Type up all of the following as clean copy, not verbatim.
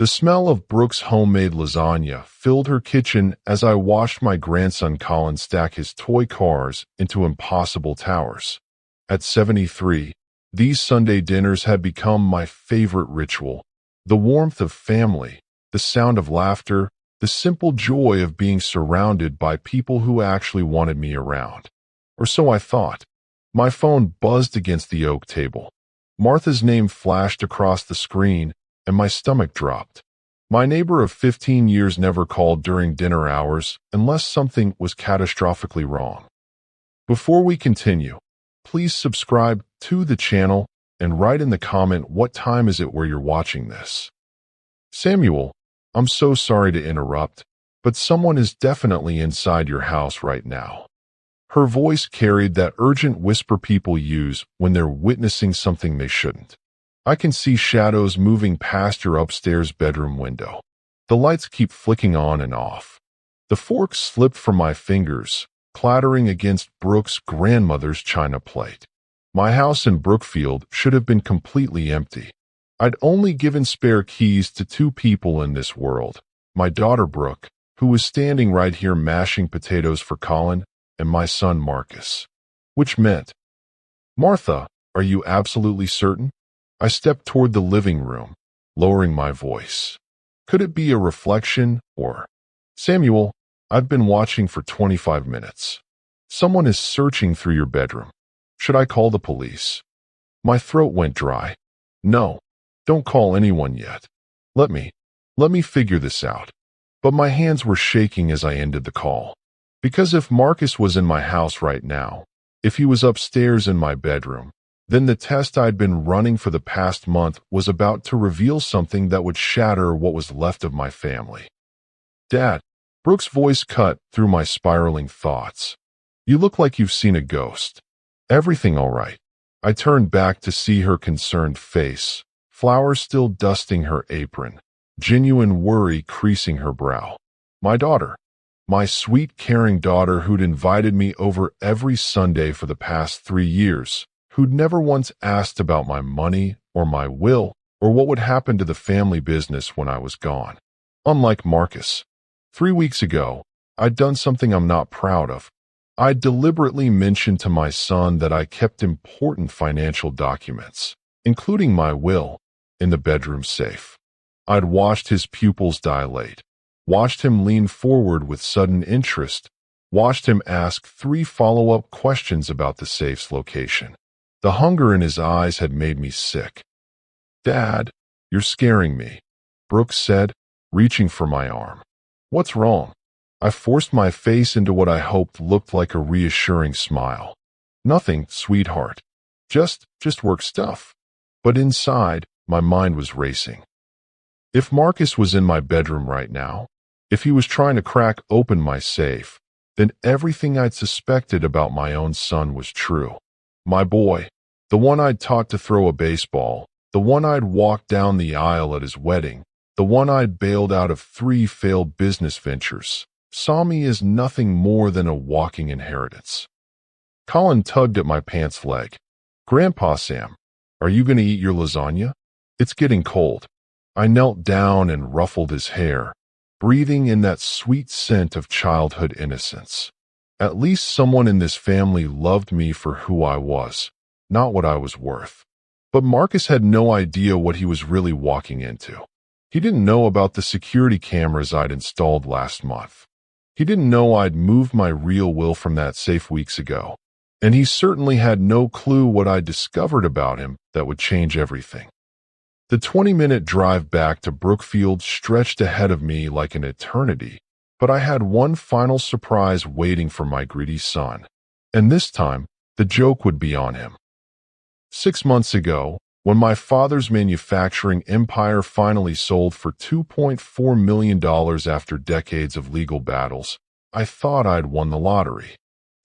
The smell of Brooke's homemade lasagna filled her kitchen as I watched my grandson Colin stack his toy cars into impossible towers. At 73, these Sunday dinners had become my favorite ritual. The warmth of family, the sound of laughter, the simple joy of being surrounded by people who actually wanted me around. Or so I thought. My phone buzzed against the oak table. Martha's name flashed across the screen, and my stomach dropped. My neighbor of 15 years never called during dinner hours unless something was catastrophically wrong. Before we continue, please subscribe to the channel and write in the comment what time is it where you're watching this. Samuel, I'm so sorry to interrupt, but someone is definitely inside your house right now. Her voice carried that urgent whisper people use when they're witnessing something they shouldn't. I can see shadows moving past your upstairs bedroom window. The lights keep flicking on and off. The fork slipped from my fingers, clattering against Brooke's grandmother's china plate. My house in Brookfield should have been completely empty. I'd only given spare keys to 2 people in this world, my daughter Brooke, who was standing right here mashing potatoes for Colin, and my son Marcus. Which meant, Martha, are you absolutely certain? I stepped toward the living room, lowering my voice. Could it be a reflection or, Samuel, I've been watching for 25 minutes. Someone is searching through your bedroom. Should I call the police? My throat went dry. No, don't call anyone yet. Let me figure this out. But my hands were shaking as I ended the call. Because if Marcus was in my house right now, if he was upstairs in my bedroom, then the test I'd been running for the past month was about to reveal something that would shatter what was left of my family. Dad, Brooke's voice cut through my spiraling thoughts. You look like you've seen a ghost. Everything all right? I turned back to see her concerned face, flowers still dusting her apron, genuine worry creasing her brow. My daughter. My sweet, caring daughter who'd invited me over every Sunday for the past 3 years, who'd never once asked about my money or my will or what would happen to the family business when I was gone. Unlike Marcus, 3 weeks ago, I'd done something I'm not proud of. I'd deliberately mentioned to my son that I kept important financial documents, including my will, in the bedroom safe. I'd watched his pupils dilate, watched him lean forward with sudden interest, watched him ask 3 follow-up questions about the safe's location. The hunger in his eyes had made me sick. Dad, you're scaring me, Brooke said, reaching for my arm. What's wrong? I forced my face into what I hoped looked like a reassuring smile. Nothing, sweetheart. Just work stuff. But inside, my mind was racing. If Marcus was in my bedroom right now, if he was trying to crack open my safe, then everything I'd suspected about my own son was true. My boy, the one I'd taught to throw a baseball, the one I'd walked down the aisle at his wedding, the one I'd bailed out of 3 failed business ventures, saw me as nothing more than a walking inheritance. Colin tugged at my pants leg. Grandpa Sam, are you going to eat your lasagna? It's getting cold. I knelt down and ruffled his hair, breathing in that sweet scent of childhood innocence. At least someone in this family loved me for who I was, not what I was worth. But Marcus had no idea what he was really walking into. He didn't know about the security cameras I'd installed last month. He didn't know I'd moved my real will from that safe weeks ago. And he certainly had no clue what I'd discovered about him that would change everything. The 20-minute drive back to Brookfield stretched ahead of me like an eternity, but I had one final surprise waiting for my greedy son. And this time, the joke would be on him. 6 months ago, when my father's manufacturing empire finally sold for $2.4 million after decades of legal battles, I thought I'd won the lottery.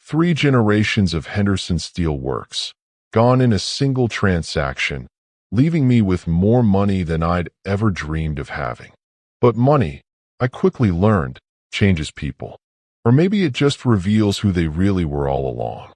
3 generations of Henderson Steel Works, gone in a single transaction, leaving me with more money than I'd ever dreamed of having. But money, I quickly learned, changes people. Or maybe it just reveals who they really were all along.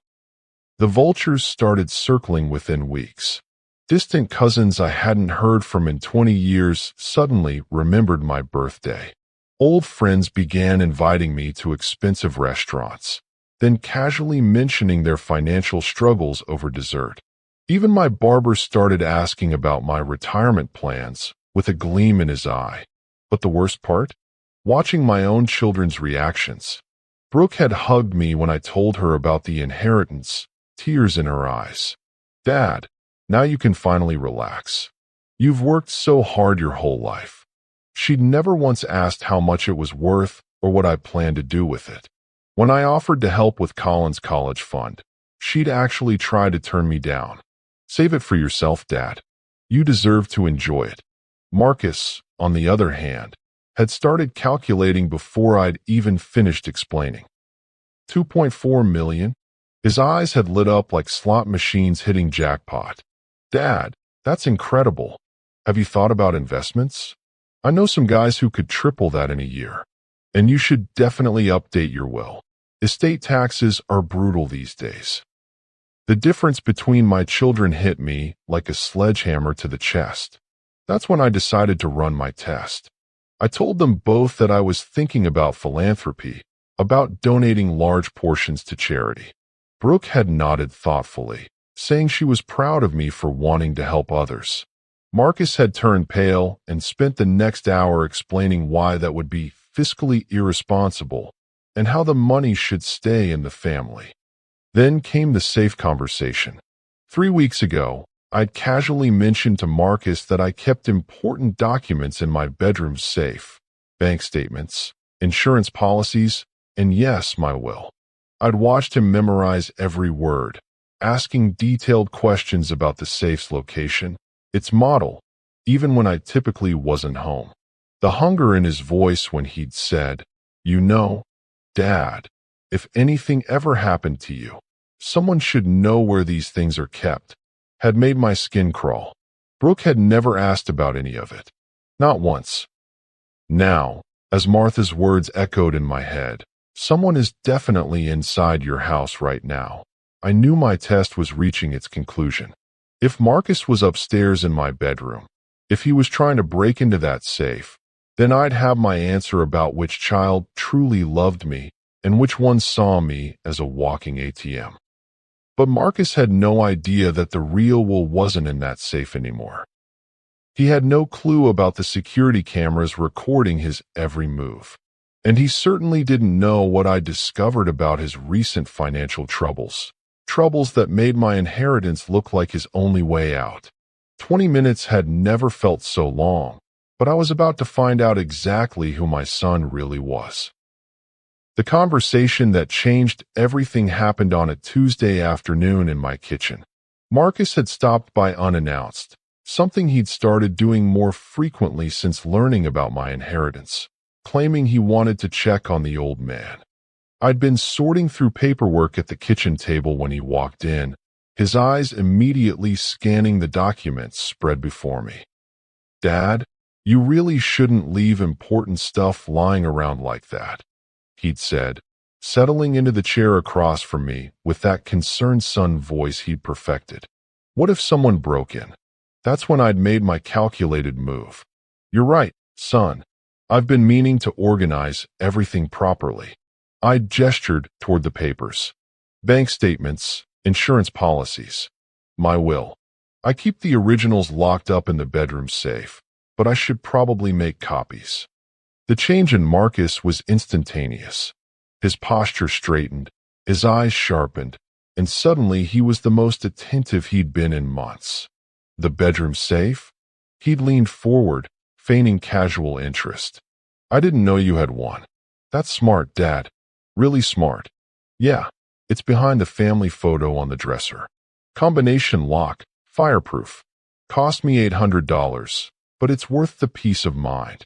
The vultures started circling within weeks. Distant cousins I hadn't heard from in 20 years suddenly remembered my birthday. Old friends began inviting me to expensive restaurants, then casually mentioning their financial struggles over dessert. Even my barber started asking about my retirement plans with a gleam in his eye. But the worst part? Watching my own children's reactions. Brooke had hugged me when I told her about the inheritance, tears in her eyes. "Dad, now you can finally relax. You've worked so hard your whole life." She'd never once asked how much it was worth or what I planned to do with it. When I offered to help with Colin's college fund, she'd actually tried to turn me down. "Save it for yourself, Dad. You deserve to enjoy it." Marcus, on the other hand, had started calculating before I'd even finished explaining. 2.4 million? His eyes had lit up like slot machines hitting jackpot. "Dad, that's incredible. Have you thought about investments? I know some guys who could triple that in a year. And you should definitely update your will. Estate taxes are brutal these days." The difference between my children hit me like a sledgehammer to the chest. That's when I decided to run my test. I told them both that I was thinking about philanthropy, about donating large portions to charity. Brooke had nodded thoughtfully, saying she was proud of me for wanting to help others. Marcus had turned pale and spent the next hour explaining why that would be fiscally irresponsible and how the money should stay in the family. Then came the safe conversation. 3 weeks ago, I'd casually mentioned to Marcus that I kept important documents in my bedroom safe: bank statements, insurance policies, and yes, my will. I'd watched him memorize every word, asking detailed questions about the safe's location, its model, even when I typically wasn't home. The hunger in his voice when he'd said, "You know, Dad, if anything ever happened to you, someone should know where these things are kept," had made my skin crawl. Brooke had never asked about any of it. Not once. Now, as Martha's words echoed in my head, "Someone is definitely inside your house right now," I knew my test was reaching its conclusion. If Marcus was upstairs in my bedroom, if he was trying to break into that safe, then I'd have my answer about which child truly loved me and which one saw me as a walking ATM. But Marcus had no idea that the real Will wasn't in that safe anymore. He had no clue about the security cameras recording his every move. And he certainly didn't know what I discovered about his recent financial troubles. Troubles that made my inheritance look like his only way out. 20 minutes had never felt so long, but I was about to find out exactly who my son really was. The conversation that changed everything happened on a Tuesday afternoon in my kitchen. Marcus had stopped by unannounced, something he'd started doing more frequently since learning about my inheritance, claiming he wanted to check on the old man. I'd been sorting through paperwork at the kitchen table when he walked in, his eyes immediately scanning the documents spread before me. "Dad, you really shouldn't leave important stuff lying around like that," he'd said, settling into the chair across from me with that concerned son voice he'd perfected. What if someone broke in? That's when I'd made my calculated move. "You're right, son. I've been meaning to organize everything properly." I gestured toward the papers. "Bank statements, insurance policies, my will. I keep the originals locked up in the bedroom safe, but I should probably make copies." The change in Marcus was instantaneous. His posture straightened, his eyes sharpened, and suddenly he was the most attentive he'd been in months. "The bedroom safe?" He'd leaned forward, feigning casual interest. "I didn't know you had one." "That's smart, Dad. Really smart." "Yeah, it's behind the family photo on the dresser. Combination lock, fireproof. Cost me $800, but it's worth the peace of mind."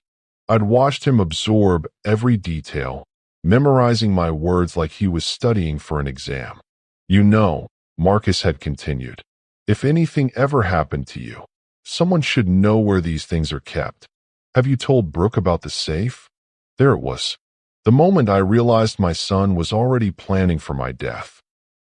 I'd watched him absorb every detail, memorizing my words like he was studying for an exam. "You know," Marcus had continued, "if anything ever happened to you, someone should know where these things are kept. Have you told Brooke about the safe?" There it was. The moment I realized my son was already planning for my death.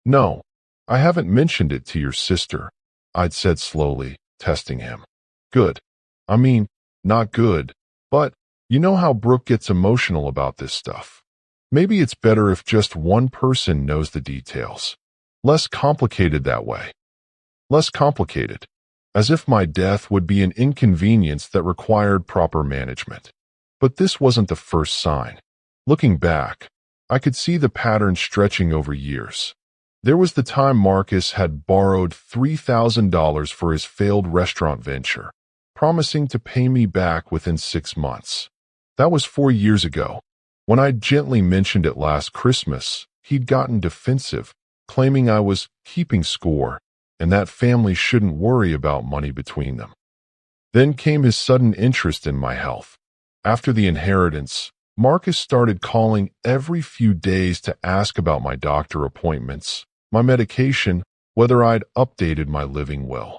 "No, I haven't mentioned it to your sister," I'd said slowly, testing him. Good. I mean, not good, but you know how Brooke gets emotional about this stuff. Maybe it's better if just one person knows the details. Less complicated that way. Less complicated. As if my death would be an inconvenience that required proper management. But this wasn't the first sign. Looking back, I could see the pattern stretching over years. There was the time Marcus had borrowed $3,000 for his failed restaurant venture, promising to pay me back within 6 months. That was 4 years ago. When I gently mentioned it last Christmas, he'd gotten defensive, claiming I was keeping score and that family shouldn't worry about money between them. Then came his sudden interest in my health. After the inheritance, Marcus started calling every few days to ask about my doctor appointments, my medication, whether I'd updated my living will.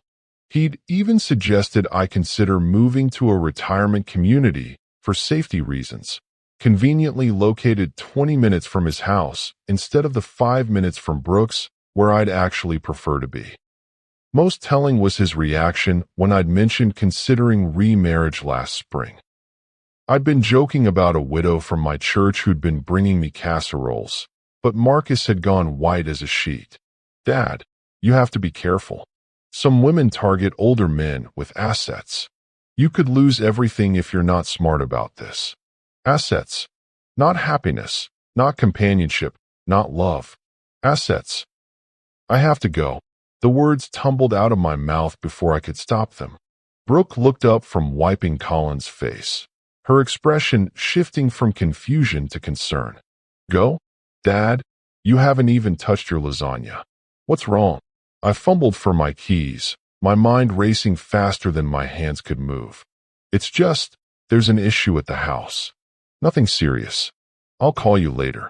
He'd even suggested I consider moving to a retirement community for safety reasons, conveniently located 20 minutes from his house instead of the 5 minutes from Brooks, where I'd actually prefer to be. Most telling was his reaction when I'd mentioned considering remarriage last spring. I'd been joking about a widow from my church who'd been bringing me casseroles, but Marcus had gone white as a sheet. Dad, you have to be careful. Some women target older men with assets. You could lose everything if you're not smart about this. Assets. Not happiness, not companionship, not love. Assets. I have to go. The words tumbled out of my mouth before I could stop them. Brooke looked up from wiping Colin's face, her expression shifting from confusion to concern. Go? Dad, you haven't even touched your lasagna. What's wrong? I fumbled for my keys, my mind racing faster than my hands could move. It's just, there's an issue at the house. Nothing serious. I'll call you later.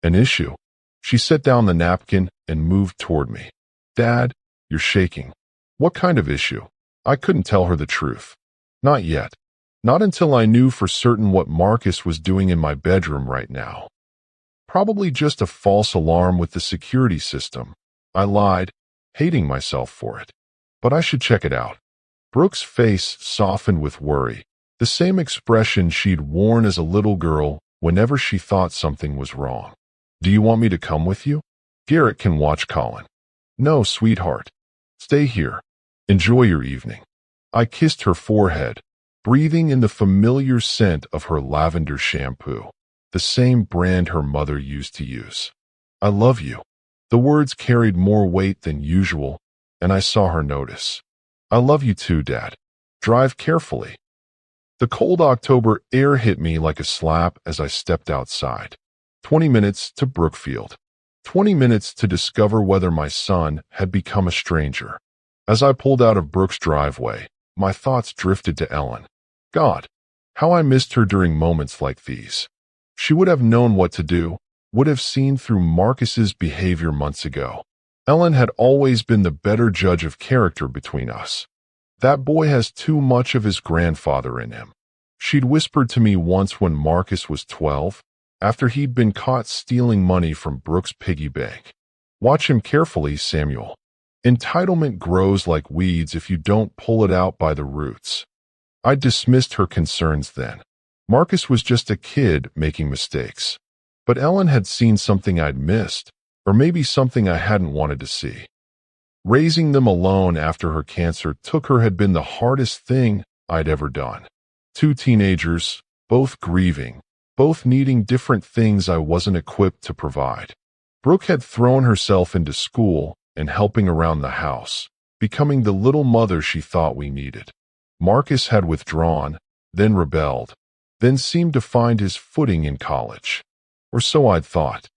An issue? She set down the napkin and moved toward me. Dad, you're shaking. What kind of issue? I couldn't tell her the truth. Not yet. Not until I knew for certain what Marcus was doing in my bedroom right now. Probably just a false alarm with the security system. I lied, hating myself for it. But I should check it out. Brooke's face softened with worry, the same expression she'd worn as a little girl whenever she thought something was wrong. Do you want me to come with you? Garrett can watch Colin. No, sweetheart. Stay here. Enjoy your evening. I kissed her forehead, breathing in the familiar scent of her lavender shampoo, the same brand her mother used to use. I love you. The words carried more weight than usual, and I saw her notice. I love you too, Dad. Drive carefully. The cold October air hit me like a slap as I stepped outside. 20 minutes to Brookfield. 20 minutes to discover whether my son had become a stranger. As I pulled out of Brooke's driveway, my thoughts drifted to Ellen. God, how I missed her during moments like these. She would have known what to do, would have seen through Marcus's behavior months ago. Ellen had always been the better judge of character between us. That boy has too much of his grandfather in him. She'd whispered to me once when Marcus was 12, after he'd been caught stealing money from Brooke's piggy bank. Watch him carefully, Samuel. Entitlement grows like weeds if you don't pull it out by the roots. I dismissed her concerns then. Marcus was just a kid making mistakes. But Ellen had seen something I'd missed, or maybe something I hadn't wanted to see. Raising them alone after her cancer took her had been the hardest thing I'd ever done. 2 teenagers, both grieving, both needing different things I wasn't equipped to provide. Brooke had thrown herself into school and helping around the house, becoming the little mother she thought we needed. Marcus had withdrawn, then rebelled, then seemed to find his footing in college. Or so I'd thought.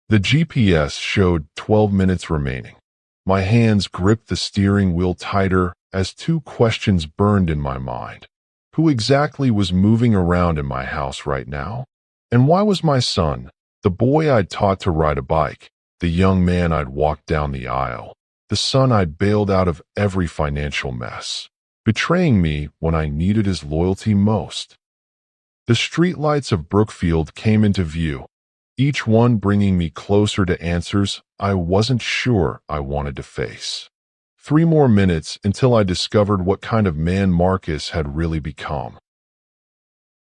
The GPS showed 12 minutes remaining. My hands gripped the steering wheel tighter as 2 questions burned in my mind. Who exactly was moving around in my house right now? And why was my son, the boy I'd taught to ride a bike, the young man I'd walked down the aisle, the son I'd bailed out of every financial mess, betraying me when I needed his loyalty most? The streetlights of Brookfield came into view, each one bringing me closer to answers I wasn't sure I wanted to face. 3 more minutes until I discovered what kind of man Marcus had really become.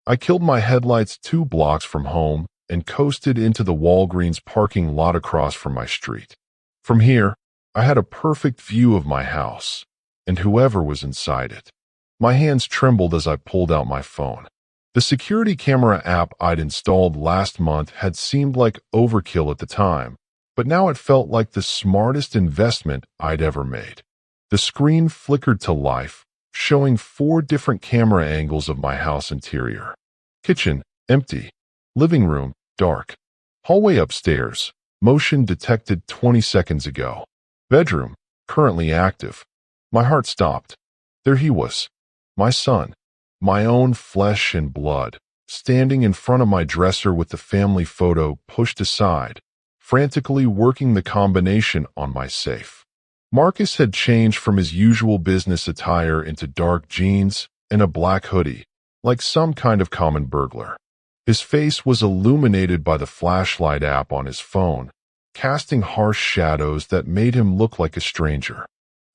I killed my headlights 2 blocks from home and coasted into the Walgreens parking lot across from my street. From here, I had a perfect view of my house and whoever was inside it. My hands trembled as I pulled out my phone. The security camera app I'd installed last month had seemed like overkill at the time, but now it felt like the smartest investment I'd ever made. The screen flickered to life, showing 4 different camera angles of my house interior. Kitchen, empty. Living room, dark. Hallway upstairs, motion detected 20 seconds ago. Bedroom, currently active. My heart stopped. There he was, my son, my own flesh and blood, standing in front of my dresser with the family photo pushed aside, frantically working the combination on my safe. Marcus had changed from his usual business attire into dark jeans and a black hoodie, like some kind of common burglar. His face was illuminated by the flashlight app on his phone, casting harsh shadows that made him look like a stranger.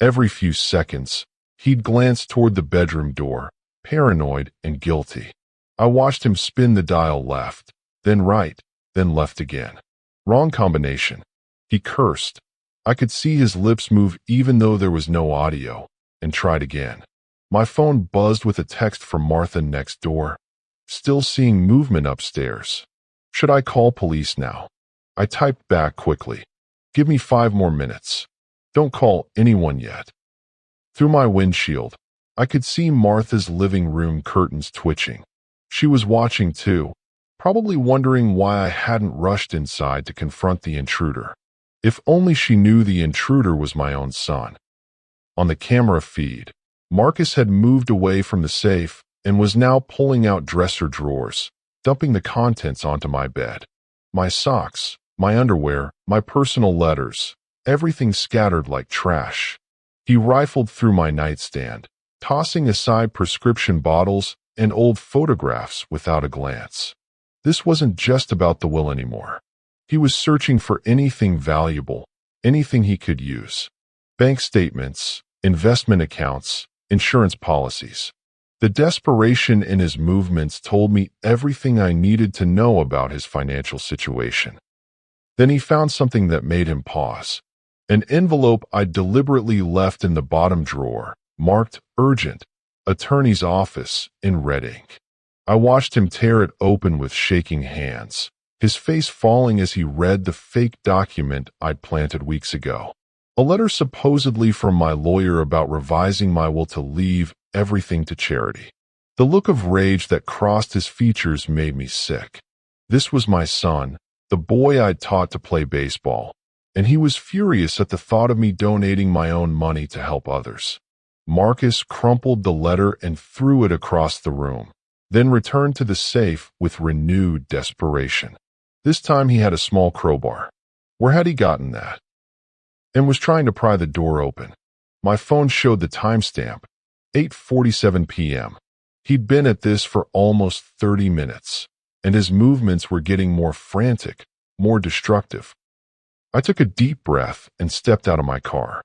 Every few seconds, he'd glance toward the bedroom door, paranoid and guilty. I watched him spin the dial left, then right, then left again. Wrong combination. He cursed. I could see his lips move even though there was no audio, and tried again. My phone buzzed with a text from Martha next door. Still seeing movement upstairs. Should I call police now? I typed back quickly. Give me 5 more minutes. Don't call anyone yet. Through my windshield, I could see Martha's living room curtains twitching. She was watching too, probably wondering why I hadn't rushed inside to confront the intruder. If only she knew the intruder was my own son. On the camera feed, Marcus had moved away from the safe and was now pulling out dresser drawers, dumping the contents onto my bed. My socks, my underwear, my personal letters, everything scattered like trash. He rifled through my nightstand, tossing aside prescription bottles and old photographs without a glance. This wasn't just about the will anymore. He was searching for anything valuable, anything he could use. Bank statements, investment accounts, insurance policies. The desperation in his movements told me everything I needed to know about his financial situation. Then he found something that made him pause. An envelope I deliberately left in the bottom drawer, marked urgent, attorney's office, in red ink. I watched him tear it open with shaking hands, his face falling as he read the fake document I'd planted weeks ago. A letter supposedly from my lawyer about revising my will to leave everything to charity. The look of rage that crossed his features made me sick. This was my son, the boy I'd taught to play baseball, and he was furious at the thought of me donating my own money to help others. Marcus crumpled the letter and threw it across the room, then returned to the safe with renewed desperation. This time he had a small crowbar. Where had he gotten that? And was trying to pry the door open. My phone showed the timestamp, 8:47 p.m. He'd been at this for almost 30 minutes, and his movements were getting more frantic, more destructive. I took a deep breath and stepped out of my car.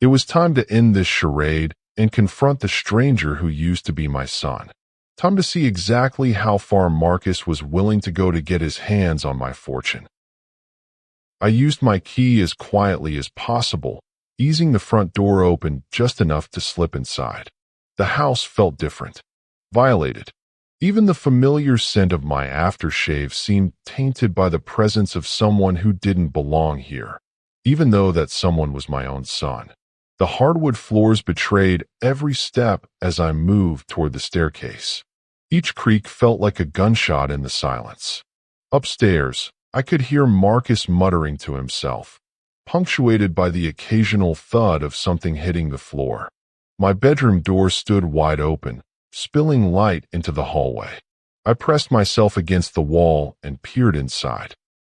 It was time to end this charade and confront the stranger who used to be my son. Time to see exactly how far Marcus was willing to go to get his hands on my fortune. I used my key as quietly as possible, easing the front door open just enough to slip inside. The house felt different, violated. Even the familiar scent of my aftershave seemed tainted by the presence of someone who didn't belong here, even though that someone was my own son. The hardwood floors betrayed every step as I moved toward the staircase. Each creak felt like a gunshot in the silence. Upstairs, I could hear Marcus muttering to himself, punctuated by the occasional thud of something hitting the floor. My bedroom door stood wide open, spilling light into the hallway. I pressed myself against the wall and peered inside.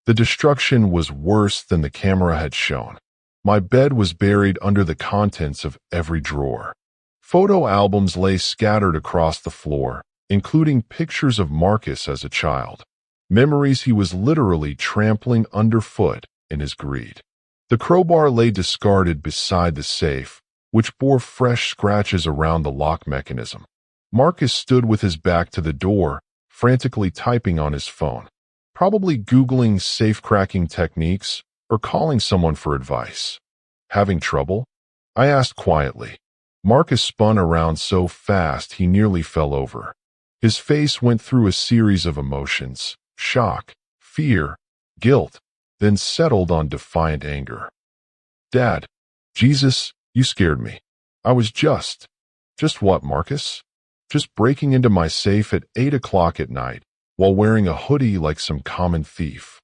The destruction was worse than the camera had shown. My bed was buried under the contents of every drawer. Photo albums lay scattered across the floor, including pictures of Marcus as a child. Memories he was literally trampling underfoot in his greed. The crowbar lay discarded beside the safe, which bore fresh scratches around the lock mechanism. Marcus stood with his back to the door, frantically typing on his phone, probably Googling safe-cracking techniques or calling someone for advice. Having trouble? I asked quietly. Marcus spun around so fast he nearly fell over. His face went through a series of emotions: shock, fear, guilt, then settled on defiant anger. Dad, Jesus, you scared me. I was just what, Marcus? Just breaking into my safe at 8 o'clock at night while wearing a hoodie like some common thief.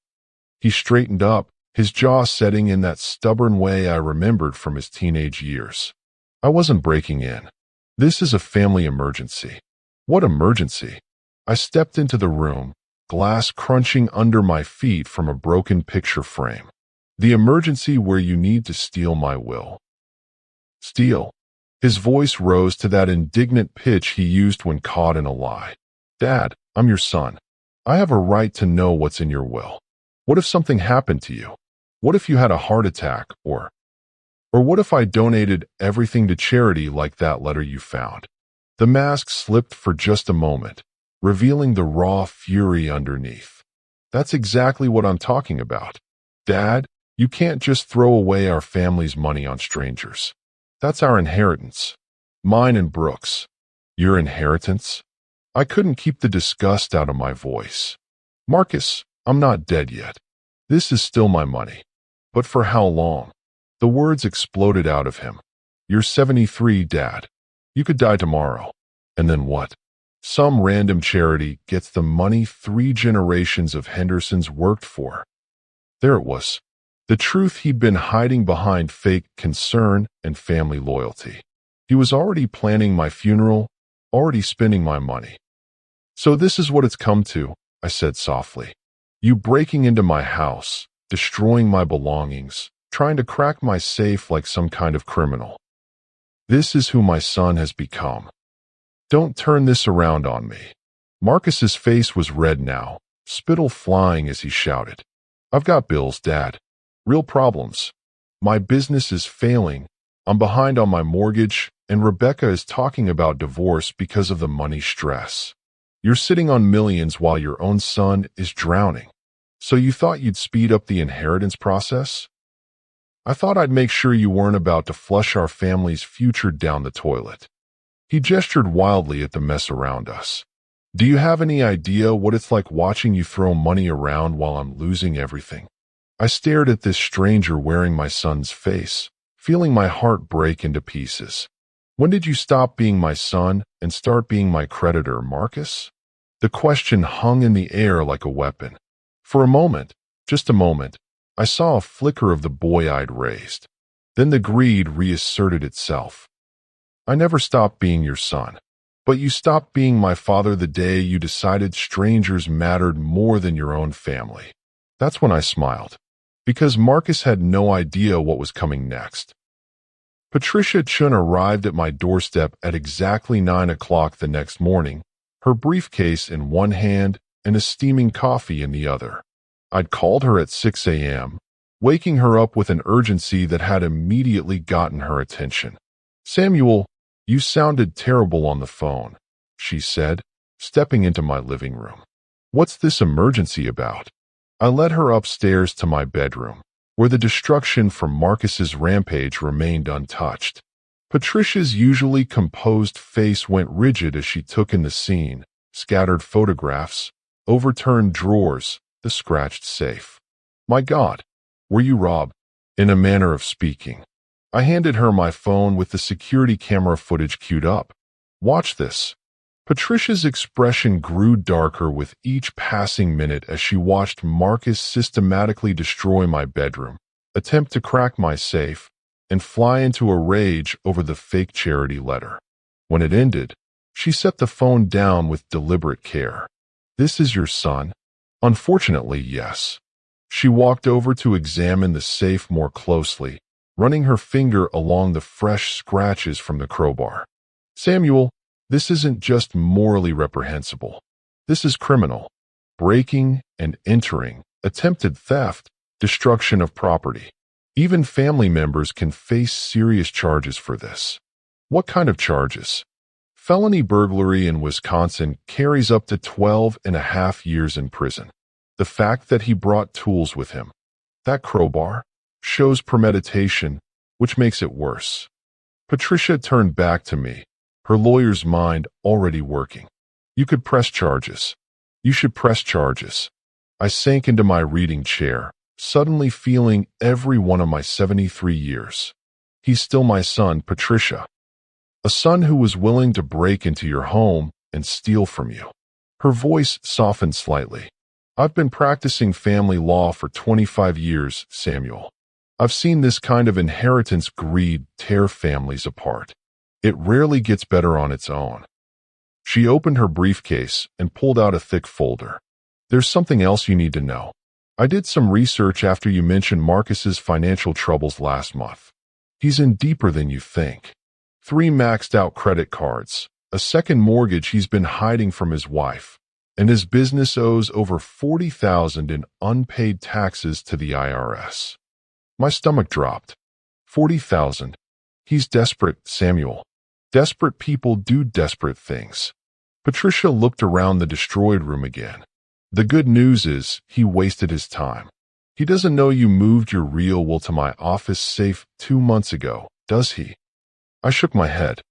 He straightened up, his jaw setting in that stubborn way I remembered from his teenage years. I wasn't breaking in. This is a family emergency. What emergency? I stepped into the room, glass crunching under my feet from a broken picture frame. The emergency where you need to steal my will. Steal? His voice rose to that indignant pitch he used when caught in a lie. Dad, I'm your son. I have a right to know what's in your will. What if something happened to you? What if you had a heart attack, or what if I donated everything to charity like that letter you found? The mask slipped for just a moment, revealing the raw fury underneath. That's exactly what I'm talking about. Dad, you can't just throw away our family's money on strangers. That's our inheritance. Mine and Brooks. Your inheritance? I couldn't keep the disgust out of my voice. Marcus, I'm not dead yet. This is still my money. But for how long? The words exploded out of him. You're 73, Dad. You could die tomorrow. And then what? Some random charity gets the money 3 generations of Hendersons worked for. There it was. The truth he'd been hiding behind fake concern and family loyalty. He was already planning my funeral, already spending my money. So this is what it's come to, I said softly. You breaking into my house, destroying my belongings, trying to crack my safe like some kind of criminal. This is who my son has become. Don't turn this around on me. Marcus's face was red now, spittle flying as he shouted. I've got bills, Dad. Real problems. My business is failing. I'm behind on my mortgage, and Rebecca is talking about divorce because of the money stress. You're sitting on millions while your own son is drowning. So you thought you'd speed up the inheritance process? I thought I'd make sure you weren't about to flush our family's future down the toilet. He gestured wildly at the mess around us. Do you have any idea what it's like watching you throw money around while I'm losing everything? I stared at this stranger wearing my son's face, feeling my heart break into pieces. When did you stop being my son and start being my creditor, Marcus? The question hung in the air like a weapon. For a moment, just a moment, I saw a flicker of the boy I'd raised. Then the greed reasserted itself. I never stopped being your son, but you stopped being my father the day you decided strangers mattered more than your own family. That's when I smiled, because Marcus had no idea what was coming next. Patricia Chun arrived at my doorstep at exactly 9 o'clock the next morning, her briefcase in one hand and a steaming coffee in the other. I'd called her at 6 a.m., waking her up with an urgency that had immediately gotten her attention. Samuel, you sounded terrible on the phone, she said, stepping into my living room. What's this emergency about? I led her upstairs to my bedroom, where the destruction from Marcus's rampage remained untouched. Patricia's usually composed face went rigid as she took in the scene: scattered photographs, overturned drawers, the scratched safe. My God, were you robbed? In a manner of speaking. I handed her my phone with the security camera footage queued up. Watch this. Patricia's expression grew darker with each passing minute as she watched Marcus systematically destroy my bedroom, attempt to crack my safe, and fly into a rage over the fake charity letter. When it ended, she set the phone down with deliberate care. This is your son? Unfortunately, yes. She walked over to examine the safe more closely, running her finger along the fresh scratches from the crowbar. Samuel, this isn't just morally reprehensible. This is criminal. Breaking and entering, attempted theft, destruction of property. Even family members can face serious charges for this. What kind of charges? Felony burglary in Wisconsin carries up to 12.5 years in prison. The fact that he brought tools with him, that crowbar, shows premeditation, which makes it worse. Patricia turned back to me, her lawyer's mind already working. You could press charges. You should press charges. I sank into my reading chair, suddenly feeling every one of my 73 years. He's still my son, Patricia. A son who was willing to break into your home and steal from you. Her voice softened slightly. I've been practicing family law for 25 years, Samuel. I've seen this kind of inheritance greed tear families apart. It rarely gets better on its own. She opened her briefcase and pulled out a thick folder. There's something else you need to know. I did some research after you mentioned Marcus's financial troubles last month. He's in deeper than you think. 3 maxed-out credit cards, a second mortgage he's been hiding from his wife, and his business owes over $40,000 in unpaid taxes to the IRS. My stomach dropped. $40,000. He's desperate, Samuel. Desperate people do desperate things. Patricia looked around the destroyed room again. The good news is he wasted his time. He doesn't know you moved your real will to my office safe 2 months ago, does he? I shook my head.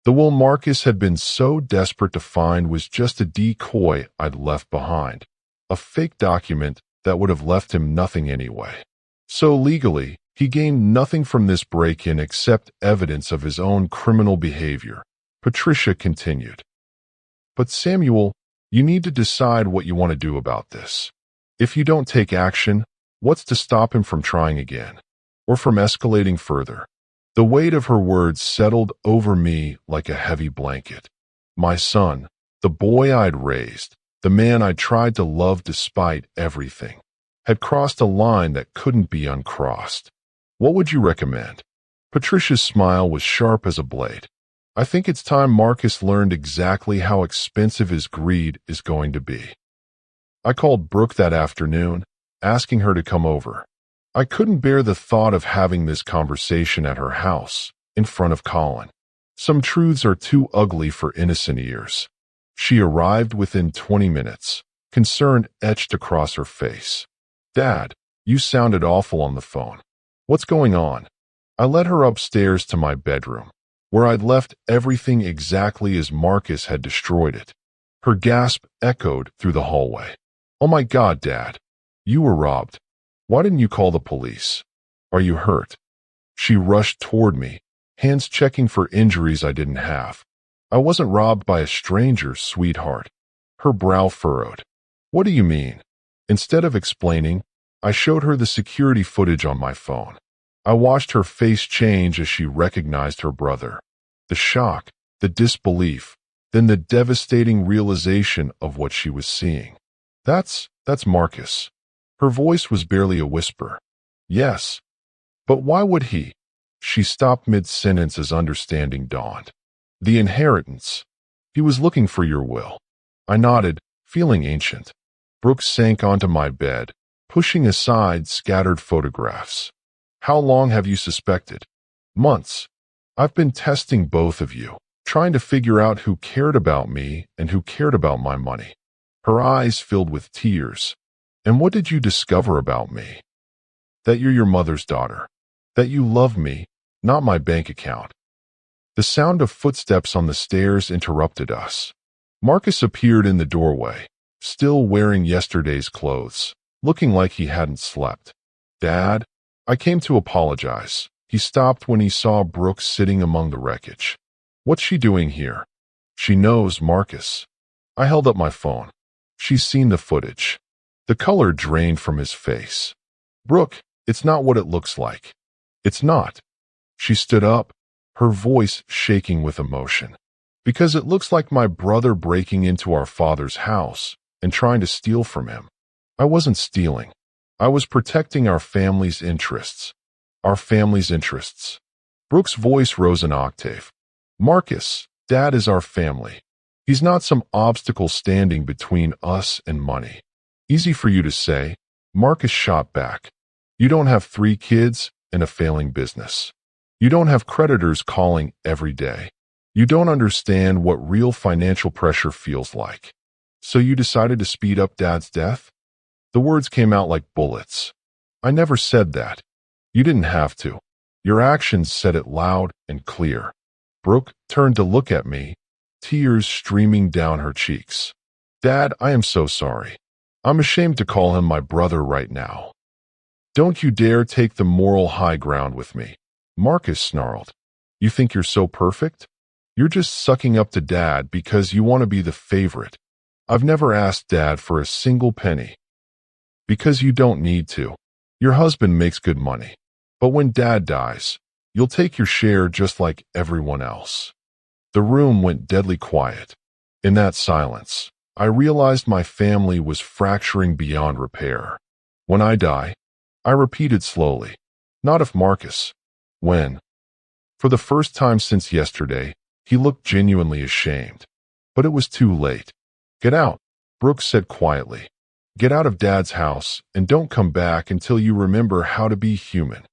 The will Marcus had been so desperate to find was just a decoy I'd left behind, a fake document that would have left him nothing anyway. So legally, he gained nothing from this break-in except evidence of his own criminal behavior. Patricia continued. But Samuel, you need to decide what you want to do about this. If you don't take action, what's to stop him from trying again, or from escalating further? The weight of her words settled over me like a heavy blanket. My son, the boy I'd raised, the man I tried to love despite everything, had crossed a line that couldn't be uncrossed. What would you recommend? Patricia's smile was sharp as a blade. I think it's time Marcus learned exactly how expensive his greed is going to be. I called Brooke that afternoon, asking her to come over. I couldn't bear the thought of having this conversation at her house, in front of Colin. Some truths are too ugly for innocent ears. She arrived within 20 minutes, concern etched across her face. Dad, you sounded awful on the phone. What's going on? I led her upstairs to my bedroom, where I'd left everything exactly as Marcus had destroyed it. Her gasp echoed through the hallway. Oh my God, Dad. You were robbed. Why didn't you call the police? Are you hurt? She rushed toward me, hands checking for injuries I didn't have. I wasn't robbed by a stranger, sweetheart. Her brow furrowed. What do you mean? Instead of explaining, I showed her the security footage on my phone. I watched her face change as she recognized her brother. The shock, the disbelief, then the devastating realization of what she was seeing. That's Marcus. Her voice was barely a whisper. Yes. But why would he? She stopped mid-sentence as understanding dawned. The inheritance. He was looking for your will. I nodded, feeling ancient. Brooke sank onto my bed, pushing aside scattered photographs. How long have you suspected? Months. I've been testing both of you, trying to figure out who cared about me and who cared about my money. Her eyes filled with tears. And what did you discover about me? That you're your mother's daughter. That you love me, not my bank account. The sound of footsteps on the stairs interrupted us. Marcus appeared in the doorway, still wearing yesterday's clothes, looking like he hadn't slept. Dad, I came to apologize. He stopped when he saw Brooke sitting among the wreckage. What's she doing here? She knows Marcus. I held up my phone. She's seen the footage. The color drained from his face. Brooke, it's not what it looks like. It's not. She stood up, her voice shaking with emotion. Because it looks like my brother breaking into our father's house and trying to steal from him. I wasn't stealing. I was protecting our family's interests. Our family's interests. Brooke's voice rose an octave. Marcus, Dad is our family. He's not some obstacle standing between us and money. Easy for you to say. Marcus shot back. You don't have 3 kids, and a failing business. You don't have creditors calling every day. You don't understand what real financial pressure feels like. So you decided to speed up Dad's death? The words came out like bullets. I never said that. You didn't have to. Your actions said it loud and clear. Brooke turned to look at me, tears streaming down her cheeks. Dad, I am so sorry. I'm ashamed to call him my brother right now. Don't you dare take the moral high ground with me, Marcus snarled. You think you're so perfect? You're just sucking up to Dad because you want to be the favorite. I've never asked Dad for a single penny. Because you don't need to. Your husband makes good money. But when Dad dies, you'll take your share just like everyone else. The room went deadly quiet. In that silence, I realized my family was fracturing beyond repair. When I die, I repeated slowly, not if Marcus. When? For the first time since yesterday, he looked genuinely ashamed. But it was too late. Get out, Brooke said quietly. Get out of Dad's house and don't come back until you remember how to be human.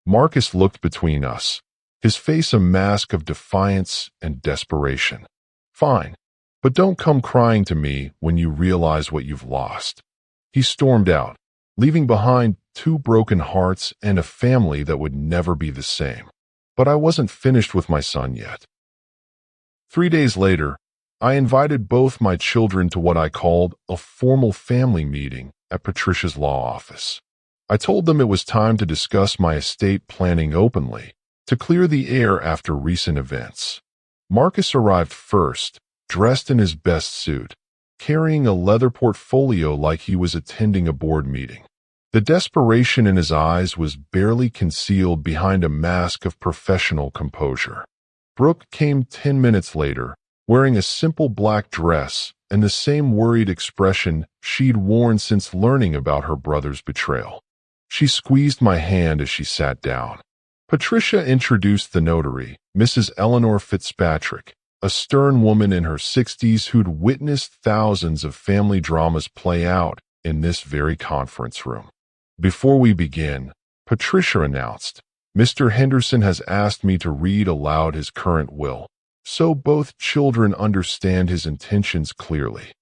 Marcus looked between us, his face a mask of defiance and desperation. Fine, but don't come crying to me when you realize what you've lost. He stormed out, leaving behind 2 broken hearts and a family that would never be the same. But I wasn't finished with my son yet. 3 days later, I invited both my children to what I called a formal family meeting at Patricia's law office. I told them it was time to discuss my estate planning openly, to clear the air after recent events. Marcus arrived first, dressed in his best suit, carrying a leather portfolio like he was attending a board meeting. The desperation in his eyes was barely concealed behind a mask of professional composure. Brooke came 10 minutes later, wearing a simple black dress and the same worried expression she'd worn since learning about her brother's betrayal. She squeezed my hand as she sat down. Patricia introduced the notary, Mrs. Eleanor Fitzpatrick, a stern woman in her 60s who'd witnessed thousands of family dramas play out in this very conference room. Before we begin, Patricia announced, Mr. Henderson has asked me to read aloud his current will, so both children understand his intentions clearly.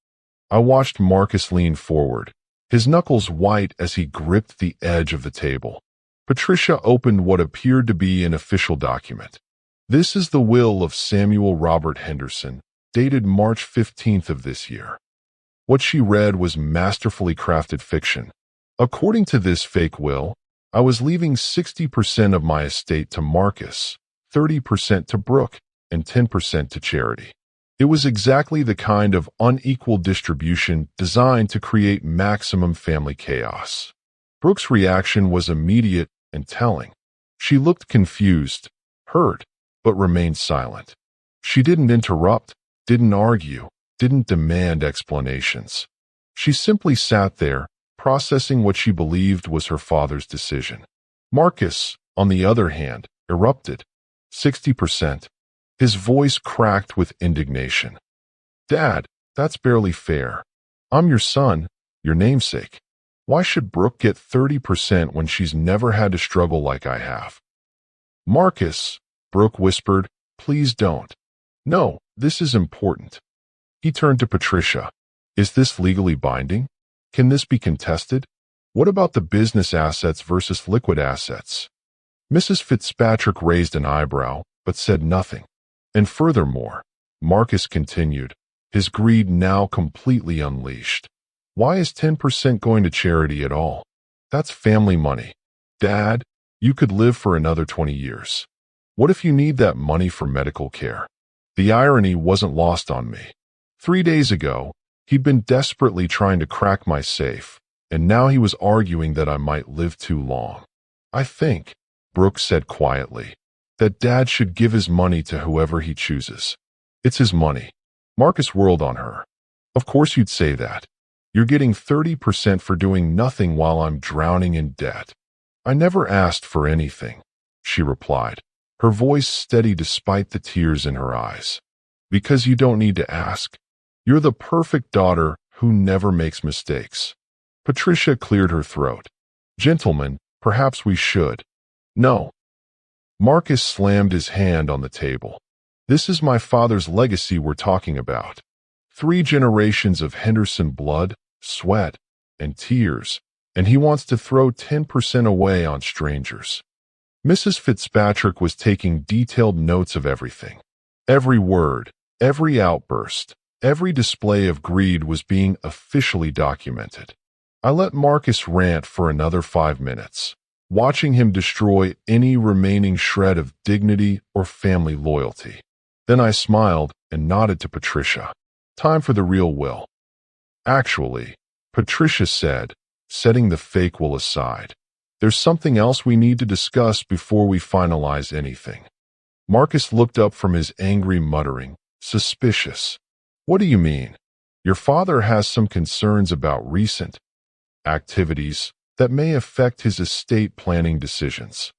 I watched Marcus lean forward, his knuckles white as he gripped the edge of the table. Patricia opened what appeared to be an official document. This is the will of Samuel Robert Henderson, dated March 15th of this year. What she read was masterfully crafted fiction. According to this fake will, I was leaving 60% of my estate to Marcus, 30% to Brooke, and 10% to charity. It was exactly the kind of unequal distribution designed to create maximum family chaos. Brooke's reaction was immediate and telling. She looked confused, hurt, but remained silent. She didn't interrupt, didn't argue, didn't demand explanations. She simply sat there, processing what she believed was her father's decision. Marcus, on the other hand, erupted. 60%. His voice cracked with indignation. Dad, that's barely fair. I'm your son, your namesake. Why should Brooke get 30% when she's never had to struggle like I have? Marcus, Brooke whispered, please don't. No, this is important. He turned to Patricia. Is this legally binding? Can this be contested? What about the business assets versus liquid assets? Mrs. Fitzpatrick raised an eyebrow, but said nothing. And furthermore, Marcus continued, his greed now completely unleashed. Why is 10% going to charity at all? That's family money. Dad, you could live for another 20 years. What if you need that money for medical care? The irony wasn't lost on me. 3 days ago, he'd been desperately trying to crack my safe, and now he was arguing that I might live too long. I think, Brooke said quietly, that Dad should give his money to whoever he chooses. It's his money. Marcus whirled on her. Of course you'd say that. You're getting 30% for doing nothing while I'm drowning in debt. I never asked for anything, she replied, her voice steady despite the tears in her eyes. Because you don't need to ask. You're the perfect daughter who never makes mistakes. Patricia cleared her throat. Gentlemen, perhaps we should. No. Marcus slammed his hand on the table. This is my father's legacy we're talking about. 3 generations of Henderson blood, sweat, and tears, and he wants to throw 10% away on strangers. Mrs. Fitzpatrick was taking detailed notes of everything. Every word, every outburst, every display of greed was being officially documented. I let Marcus rant for another 5 minutes, watching him destroy any remaining shred of dignity or family loyalty. Then I smiled and nodded to Patricia. Time for the real will. Actually, Patricia said, setting the fake will aside, there's something else we need to discuss before we finalize anything. Marcus looked up from his angry muttering, suspicious. What do you mean? Your father has some concerns about recent activities that may affect his estate planning decisions.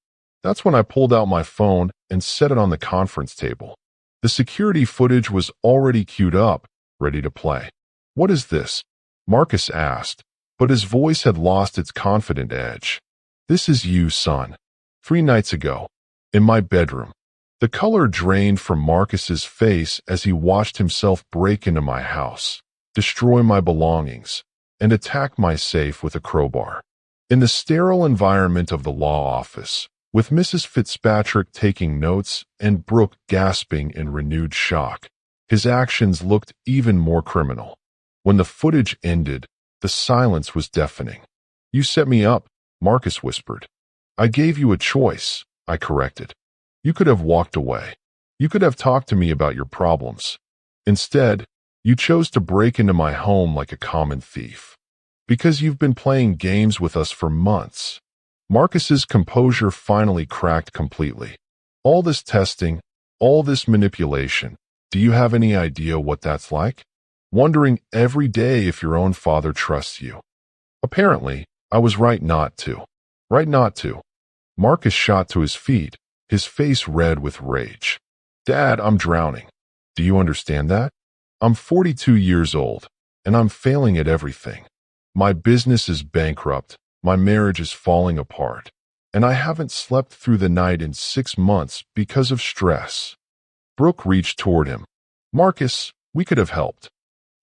That's when I pulled out my phone and set it on the conference table. The security footage was already queued up, ready to play. What is this? Marcus asked, but his voice had lost its confident edge. This is you, son. 3 nights ago, in my bedroom. The color drained from Marcus's face as he watched himself break into my house, destroy my belongings, and attack my safe with a crowbar. In the sterile environment of the law office, with Mrs. Fitzpatrick taking notes and Brooke gasping in renewed shock, his actions looked even more criminal. When the footage ended, the silence was deafening. You set me up, Marcus whispered. I gave you a choice, I corrected. You could have walked away. You could have talked to me about your problems. Instead, you chose to break into my home like a common thief. Because you've been playing games with us for months. Marcus's composure finally cracked completely. All this testing, all this manipulation, do you have any idea what that's like? Wondering every day if your own father trusts you. Apparently, I was right not to. Right not to. Marcus shot to his feet, his face red with rage. Dad, I'm drowning. Do you understand that? I'm 42 years old, and I'm failing at everything. My business is bankrupt, my marriage is falling apart, and I haven't slept through the night in 6 months because of stress. Brooke reached toward him. Marcus, we could have helped.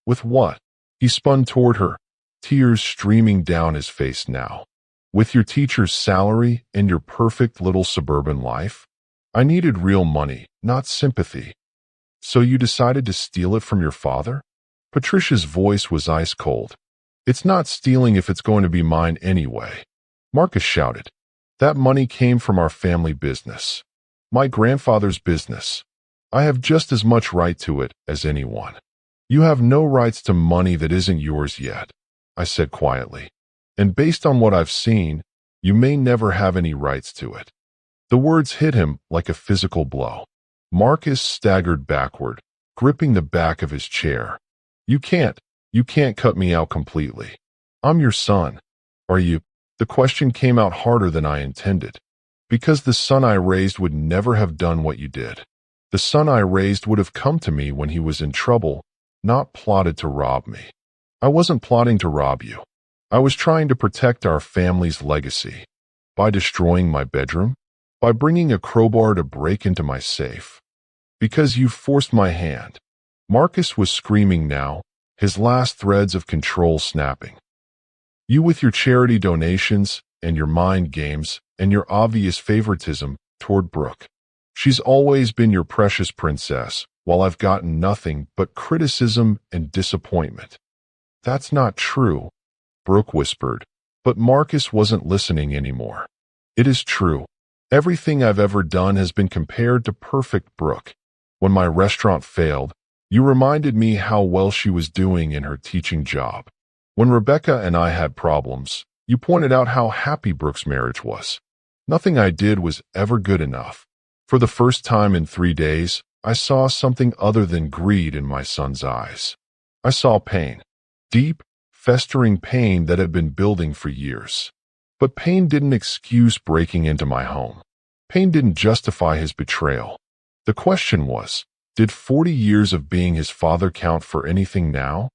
With what? He spun toward her, tears streaming down his face now. With your teacher's salary and your perfect little suburban life? I needed real money, not sympathy. So you decided to steal it from your father? Patricia's voice was ice cold. It's not stealing if it's going to be mine anyway. Marcus shouted. That money came from our family business. My grandfather's business. I have just as much right to it as anyone. You have no rights to money that isn't yours yet, I said quietly. And based on what I've seen, you may never have any rights to it. The words hit him like a physical blow. Marcus staggered backward, gripping the back of his chair. You can't cut me out completely. I'm your son. Are you? The question came out harder than I intended. Because the son I raised would never have done what you did. The son I raised would have come to me when he was in trouble, not plotted to rob me. I wasn't plotting to rob you. I was trying to protect our family's legacy. By destroying my bedroom? By bringing a crowbar to break into my safe. Because you forced my hand. Marcus was screaming now, his last threads of control snapping. You with your charity donations, and your mind games, and your obvious favoritism toward Brooke. She's always been your precious princess, while I've gotten nothing but criticism and disappointment. That's not true, Brooke whispered, but Marcus wasn't listening anymore. It is true. Everything I've ever done has been compared to perfect Brooke. When my restaurant failed, you reminded me how well she was doing in her teaching job. When Rebecca and I had problems, you pointed out how happy Brooke's marriage was. Nothing I did was ever good enough. For the first time in 3 days, I saw something other than greed in my son's eyes. I saw pain. Deep, festering pain that had been building for years. But pain didn't excuse breaking into my home. Pain didn't justify his betrayal. The question was, did 40 years of being his father count for anything now?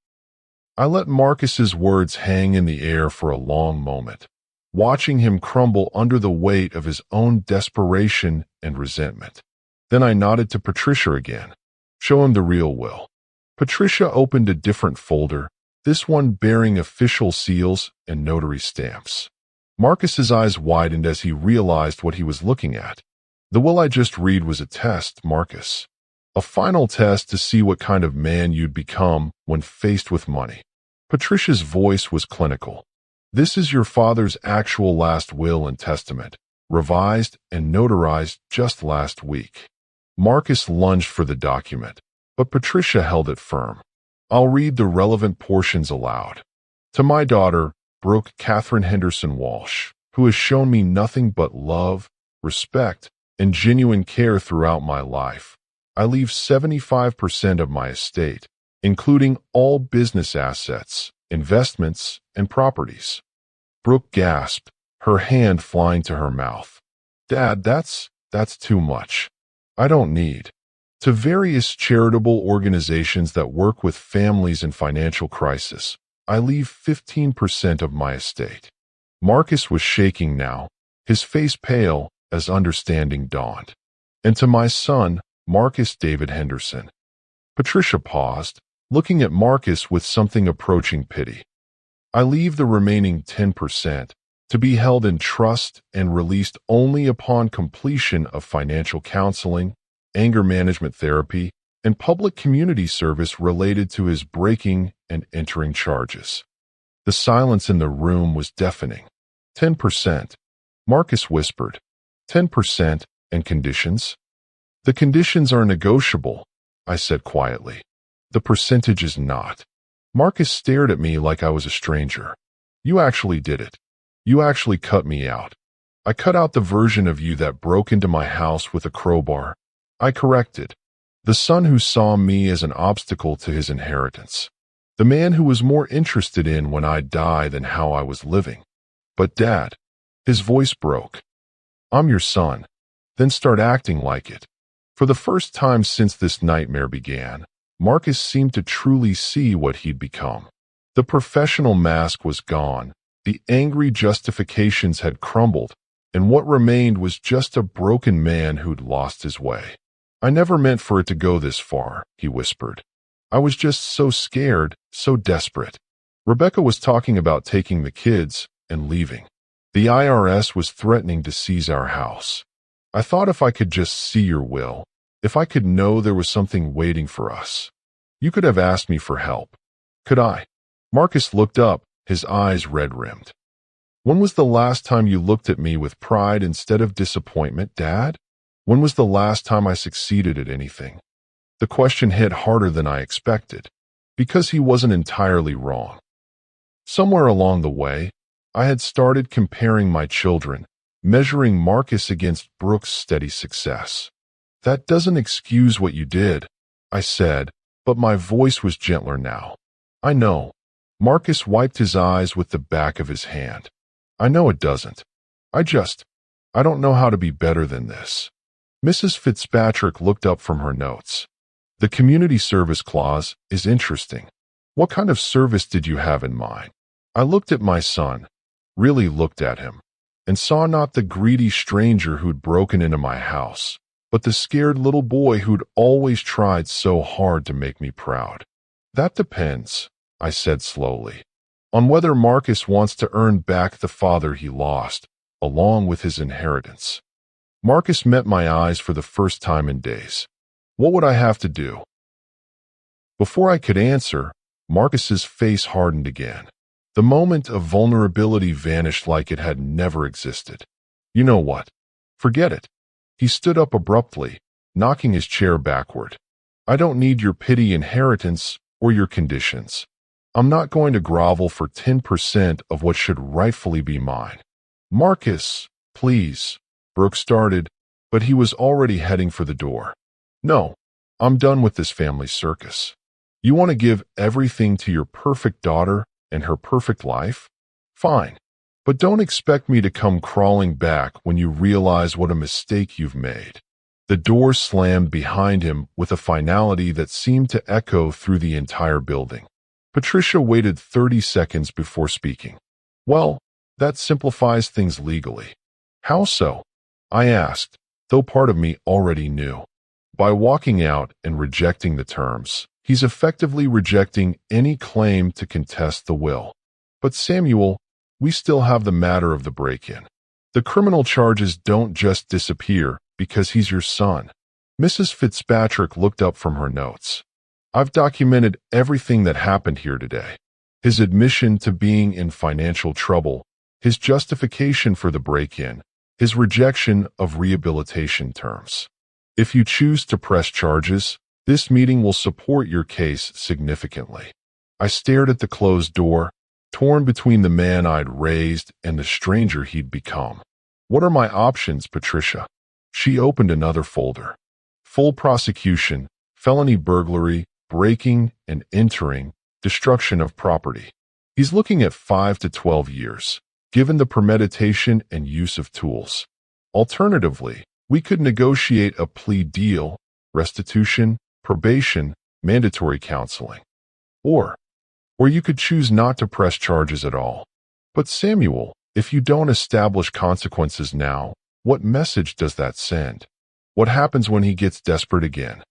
I let Marcus's words hang in the air for a long moment. watching him crumble under the weight of his own desperation and resentment. Then I nodded to Patricia again. Show him the real will. Patricia opened a different folder, this one bearing official seals and notary stamps. Marcus's eyes widened as he realized what he was looking at. The will I just read was a test, Marcus. A final test to see what kind of man you'd become when faced with money. Patricia's voice was clinical. This is your father's actual last will and testament, revised and notarized just last week. Marcus lunged for the document, but Patricia held it firm. I'll read the relevant portions aloud. To my daughter, Brooke Catherine Henderson Walsh, who has shown me nothing but love, respect, and genuine care throughout my life, I leave 75% of my estate, including all business assets, investments, and properties. Brooke gasped, her hand flying to her mouth. Dad, that's too much. I don't need. To various charitable organizations that work with families in financial crisis, I leave 15% of my estate. Marcus was shaking now, his face pale as understanding dawned. And to my son, Marcus David Henderson. Patricia paused, looking at Marcus with something approaching pity. I leave the remaining 10% to be held in trust and released only upon completion of financial counseling, anger management therapy, and public community service related to his breaking and entering charges. The silence in the room was deafening. 10%. Marcus whispered. 10% and conditions? The conditions are negotiable, I said quietly. The percentage is not. Marcus stared at me like I was a stranger. You actually did it. You actually cut me out. I cut out the version of you that broke into my house with a crowbar. I corrected. The son who saw me as an obstacle to his inheritance. The man who was more interested in when I die than how I was living. But Dad, his voice broke. I'm your son. Then start acting like it. For the first time since this nightmare began, Marcus seemed to truly see what he'd become. The professional mask was gone, the angry justifications had crumbled, and what remained was just a broken man who'd lost his way. I never meant for it to go this far, he whispered. I was just so scared, so desperate. Rebecca was talking about taking the kids and leaving. The IRS was threatening to seize our house. I thought if I could just see your will, if I could know there was something waiting for us. You could have asked me for help. Could I? Marcus looked up, his eyes red-rimmed. When was the last time you looked at me with pride instead of disappointment, Dad? When was the last time I succeeded at anything? The question hit harder than I expected, because he wasn't entirely wrong. Somewhere along the way, I had started comparing my children, measuring Marcus against Brooke's steady success. That doesn't excuse what you did, I said, but my voice was gentler now. I know. Marcus wiped his eyes with the back of his hand. I know it doesn't. I don't know how to be better than this. Mrs. Fitzpatrick looked up from her notes. The community service clause is interesting. What kind of service did you have in mind? I looked at my son, really looked at him, and saw not the greedy stranger who'd broken into my house, but the scared little boy who'd always tried so hard to make me proud. That depends, I said slowly, on whether Marcus wants to earn back the father he lost, along with his inheritance. Marcus met my eyes for the first time in days. What would I have to do? Before I could answer, Marcus's face hardened again. The moment of vulnerability vanished like it had never existed. You know what? Forget it. He stood up abruptly, knocking his chair backward. I don't need your pity inheritance or your conditions. I'm not going to grovel for 10% of what should rightfully be mine. Marcus, please, Brooke started, but he was already heading for the door. No, I'm done with this family circus. You want to give everything to your perfect daughter and her perfect life? Fine. But don't expect me to come crawling back when you realize what a mistake you've made. The door slammed behind him with a finality that seemed to echo through the entire building. Patricia waited 30 seconds before speaking. Well, That simplifies things legally. How so? I asked, though part of me already knew. By walking out and rejecting the terms, he's effectively rejecting any claim to contest the will. But Samuel, we still have the matter of the break-in. The criminal charges don't just disappear because he's your son. Mrs. Fitzpatrick looked up from her notes. I've documented everything that happened here today. His admission to being in financial trouble, his justification for the break-in, his rejection of rehabilitation terms. If you choose to press charges, this meeting will support your case significantly. I stared at the closed door, torn between the man I'd raised and the stranger he'd become. What are my options, Patricia? She opened another folder. Full prosecution, felony burglary, breaking and entering, destruction of property. He's looking at 5 to 12 years, given the premeditation and use of tools. Alternatively, we could negotiate a plea deal, restitution, probation, mandatory counseling. Or you could choose not to press charges at all. But Samuel, if you don't establish consequences now, what message does that send? What happens when he gets desperate again?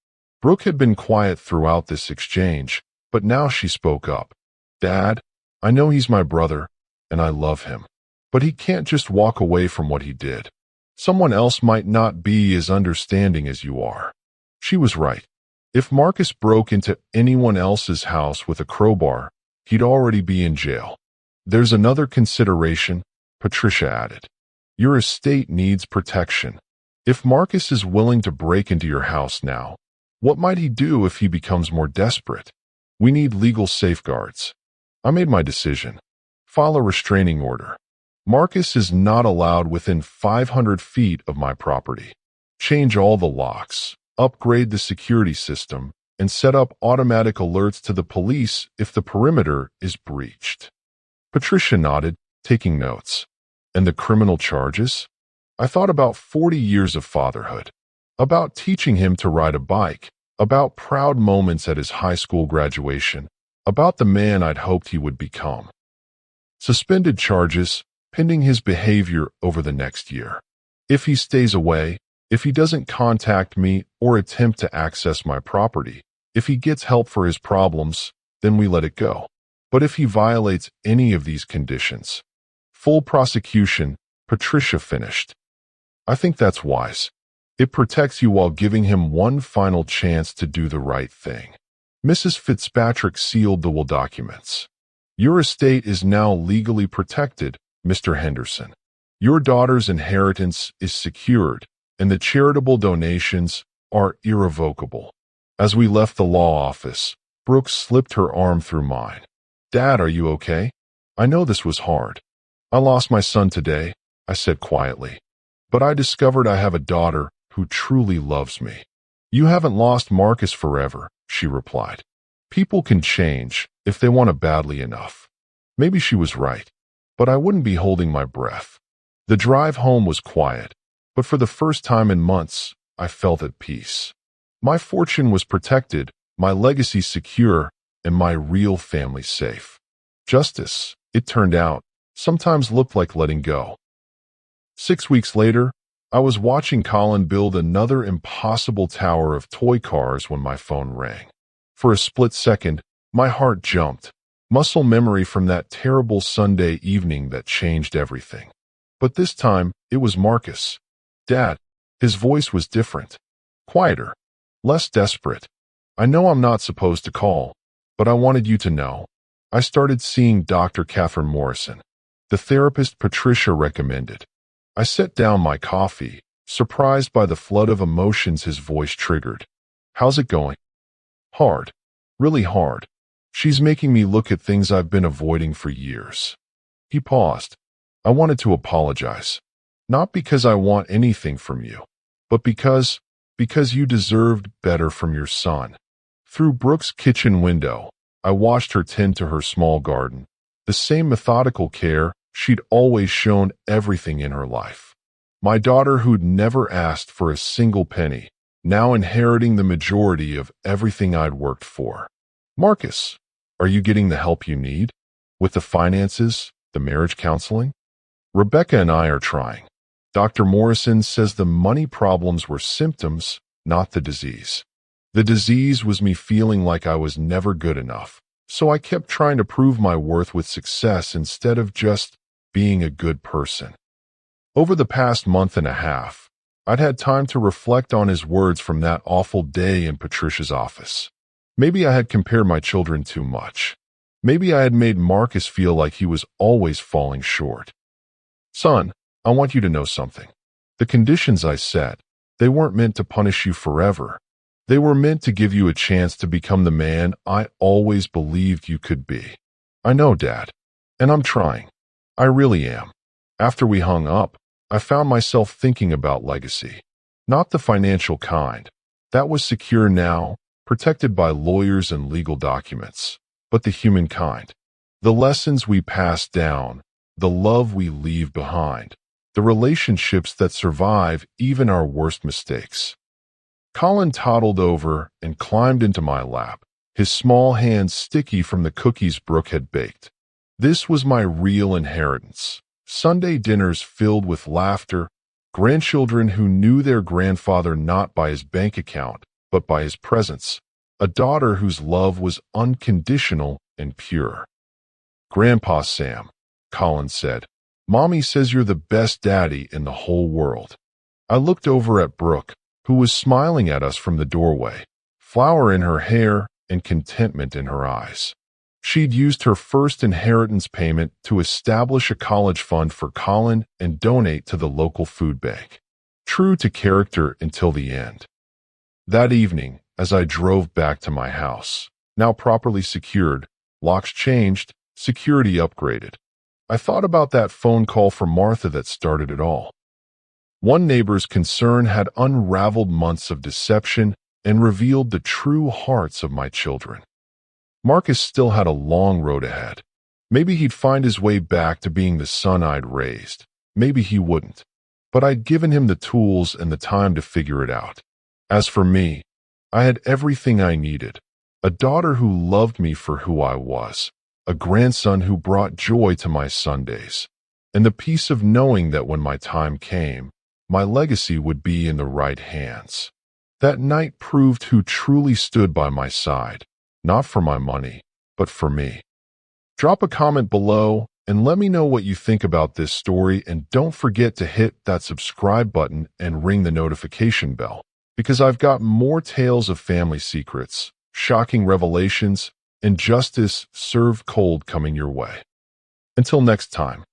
Brooke had been quiet throughout this exchange, but now she spoke up. Dad, I know he's my brother, and I love him. But he can't just walk away from what he did. Someone else might not be as understanding as you are. She was right. If Marcus broke into anyone else's house with a crowbar, he'd already be in jail. There's another consideration, Patricia added. Your estate needs protection. If Marcus is willing to break into your house now, what might he do if he becomes more desperate? We need legal safeguards. I made my decision. File a restraining order. Marcus is not allowed within 500 feet of my property. Change all the locks, upgrade the security system, and set up automatic alerts to the police if the perimeter is breached. Patricia nodded, taking notes. And the criminal charges? I thought about 40 years of fatherhood, about teaching him to ride a bike, about proud moments at his high school graduation, about the man I'd hoped he would become. Suspended charges, pending his behavior over the next year. If he stays away, if he doesn't contact me or attempt to access my property, if he gets help for his problems, then we let it go. But if he violates any of these conditions, full prosecution, Patricia finished. I think that's wise. It protects you while giving him one final chance to do the right thing. Mrs. Fitzpatrick sealed the will documents. Your estate is now legally protected, Mr. Henderson. Your daughter's inheritance is secured, and the charitable donations are irrevocable. As we left the law office, Brooke slipped her arm through mine. Dad, are you okay? I know this was hard. I lost my son today, I said quietly. But I discovered I have a daughter who truly loves me. You haven't lost Marcus forever, she replied. People can change if they want it badly enough. Maybe she was right, but I wouldn't be holding my breath. The drive home was quiet, but for the first time in months, I felt at peace. My fortune was protected, my legacy secure, and my real family safe. Justice, it turned out, sometimes looked like letting go. 6 weeks later, I was watching Colin build another impossible tower of toy cars when my phone rang. For a split second, my heart jumped. Muscle memory from that terrible Sunday evening that changed everything. But this time, it was Marcus. Dad. His voice was different. Quieter. Less desperate. I know I'm not supposed to call, but I wanted you to know. I started seeing Dr. Catherine Morrison, the therapist Patricia recommended. I set down my coffee, surprised by the flood of emotions his voice triggered. How's it going? Hard. Really hard. She's making me look at things I've been avoiding for years. He paused. I wanted to apologize. Not because I want anything from you, but because you deserved better from your son. Through Brooke's kitchen window, I watched her tend to her small garden, the same methodical care she'd always shown everything in her life. My daughter, who'd never asked for a single penny, now inheriting the majority of everything I'd worked for. Marcus, are you getting the help you need? With the finances, the marriage counseling? Rebecca and I are trying. Dr. Morrison says the money problems were symptoms, not the disease. The disease was me feeling like I was never good enough, so I kept trying to prove my worth with success instead of just being a good person. Over the past month and a half, I'd had time to reflect on his words from that awful day in Patricia's office. Maybe I had compared my children too much. Maybe I had made Marcus feel like he was always falling short. Son, I want you to know something. The conditions I set, they weren't meant to punish you forever. They were meant to give you a chance to become the man I always believed you could be. I know, Dad, and I'm trying. I really am. After we hung up, I found myself thinking about legacy. Not the financial kind. That was secure now, protected by lawyers and legal documents. But the human kind. The lessons we pass down, the love we leave behind, the relationships that survive even our worst mistakes. Colin toddled over and climbed into my lap, his small hands sticky from the cookies Brooke had baked. This was my real inheritance. Sunday dinners filled with laughter, grandchildren who knew their grandfather not by his bank account, but by his presence, a daughter whose love was unconditional and pure. Grandpa Sam, Colin said, Mommy says you're the best daddy in the whole world. I looked over at Brooke, who was smiling at us from the doorway, flower in her hair and contentment in her eyes. She'd used her first inheritance payment to establish a college fund for Colin and donate to the local food bank. True to character until the end. That evening, as I drove back to my house, now properly secured, locks changed, security upgraded, I thought about that phone call from Martha that started it all. One neighbor's concern had unraveled months of deception and revealed the true hearts of my children. Marcus still had a long road ahead. Maybe he'd find his way back to being the son I'd raised. Maybe he wouldn't. But I'd given him the tools and the time to figure it out. As for me, I had everything I needed. A daughter who loved me for who I was. A grandson who brought joy to my Sundays. And the peace of knowing that when my time came, my legacy would be in the right hands. That night proved who truly stood by my side. Not for my money, but for me. Drop a comment below and let me know what you think about this story, and don't forget to hit that subscribe button and ring the notification bell, because I've got more tales of family secrets, shocking revelations, and justice served cold coming your way. Until next time.